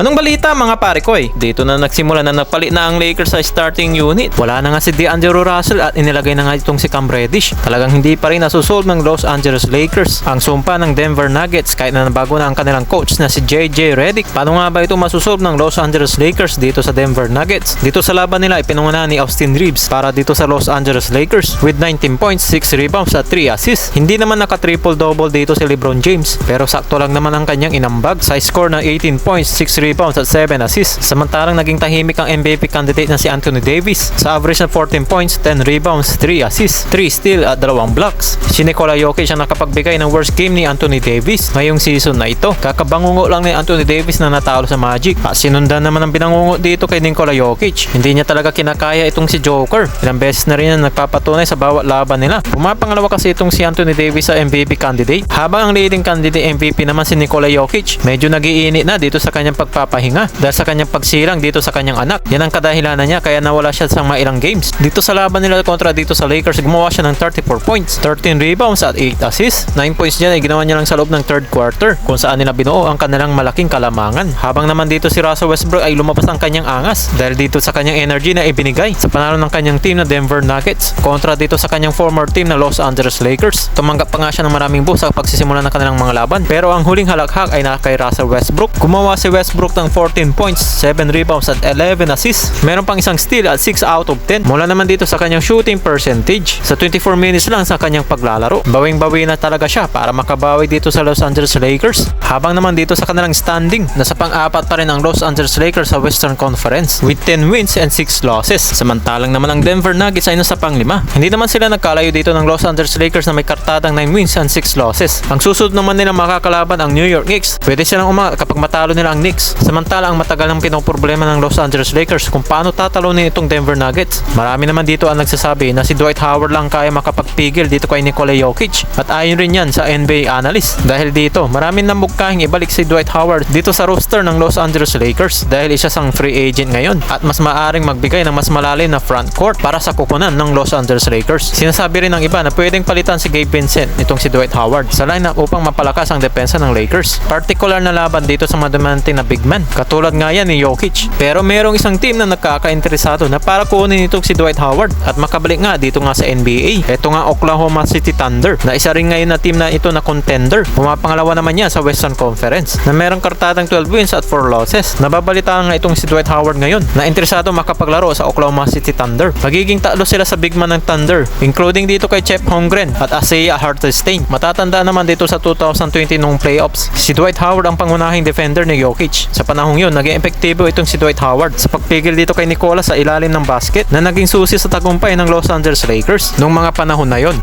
Anong balita mga pare ko Dito na nagsimula na napalit na ang Lakers sa starting unit. Wala na nga si D'Angelo Russell at inilagay na nga itong si Cam Reddish. Talagang hindi pa rin nasusolve ng Los Angeles Lakers ang sumpa ng Denver Nuggets kahit na nabago na ang kanilang coach na si JJ Redick. Paano nga ba ito masusolve ng Los Angeles Lakers dito sa Denver Nuggets? Dito sa laban nila ipinungunahan ni Austin Reeves para dito sa Los Angeles Lakers with 19 points, 6 rebounds at 3 assists. Hindi naman naka-triple-double dito si LeBron James pero sakto lang naman ang kanyang inambag sa score ng 18 points, 6 rebounds at 7 assists. Samantalang naging tahimik ang MVP candidate na si Anthony Davis sa average na 14 points, 10 rebounds, 3 assists, 3 steal at 2 blocks. Si Nikola Jokic ang nakapagbigay ng worst game ni Anthony Davis ngayong season na ito. Kakabangungo lang ni Anthony Davis na natalo sa Magic. Sinundan naman ang binangungo dito kay Nikola Jokic. Hindi niya talaga kinakaya itong si Joker. Ilang beses na rin na nagpapatunay sa bawat laban nila. Pumapangalawa kasi itong si Anthony Davis sa MVP candidate. Habang ang leading candidate MVP naman si Nikola Jokic, medyo nagiinit na dito sa kanyang pagpapahinga dahil sa kanyang pagsilang dito sa kanyang anak. Yan ang kadahilanan niya kaya nawala siya sa mga ilang games. Dito sa laban nila kontra dito sa Lakers, gumawa siya ng 34 points, 13 rebounds at 8 assists. 9 points niya ay ginawa niya lang sa loob ng third quarter kung saan nila binuo ang kanilang malaking kalamangan. Habang naman dito si Russell Westbrook ay lumabas ang kanyang angas dahil dito sa kanyang energy na ibinigay sa panalo ng kanyang team na Denver Nuggets kontra dito sa kanyang former team na Los Angeles Lakers. Tumanggap pa nga siya ng maraming buhos sa pagsisimula ng kanilang mga laban pero ang huling halakhak ay naka kay Russell Westbrook. Gumawa si Westbrook ng 14 points, 7 rebounds at 11 assists. Meron pang isang steal at 6 out of 10. Mula naman dito sa kanyang shooting percentage sa 24 minutes lang sa kanyang paglalaro. Bawing-bawi na talaga siya para makabawi dito sa Los Angeles Lakers. Habang naman dito sa kanilang standing, nasa pang-apat pa rin ang Los Angeles Lakers sa Western Conference with 10 wins and 6 losses. Samantalang naman ang Denver Nuggets ay nasa pang-5. Hindi naman sila nagkalayo dito ng Los Angeles Lakers na may kartadang 9 wins and 6 losses. Ang susunod naman nila makakalaban ang New York Knicks. Pwede silang kapag matalo nila ang Knicks. Samantala ang matagal ng pinoproblema ng Los Angeles Lakers kung paano tatalunin itong Denver Nuggets. Marami naman dito ang nagsasabi na si Dwight Howard lang kaya makapagpigil dito kay Nikola Jokic at ayon rin yan sa NBA analyst. Dahil dito maraming namugkahing ibalik si Dwight Howard dito sa roster ng Los Angeles Lakers dahil isa siyang free agent ngayon at mas maaring magbigay ng mas malalim na front court para sa kukunan ng Los Angeles Lakers. Sinasabi rin ng iba na pwedeng palitan si Gabe Vincent nitong si Dwight Howard sa lineup upang mapalakas ang depensa ng Lakers. Partikular na laban dito sa madumante na big man katulad nga yan ni Jokic. Pero merong isang team na nagkakainteresado na para kunin itong si Dwight Howard at makabalik nga dito nga sa NBA. Ito nga Oklahoma City Thunder na isa rin ngayon na team na ito na contender. Pumapangalawa naman niya sa Western Conference na merong kartadang 12 wins at 4 losses. Nababalitaan nga itong si Dwight Howard ngayon na interesado makapaglaro sa Oklahoma City Thunder. Magiging tatlo sila sa big man ng Thunder including dito kay Chet Holmgren at Isaiah Hartenstein. Matatanda naman dito sa 2020 nung playoffs, si Dwight Howard ang pangunahing defender ni Jokic. Sa panahong yun, naging epektibo itong si Dwight Howard sa pagpigil dito kay Nicola sa ilalim ng basket na naging susi sa tagumpay ng Los Angeles Lakers noong mga panahon na yon.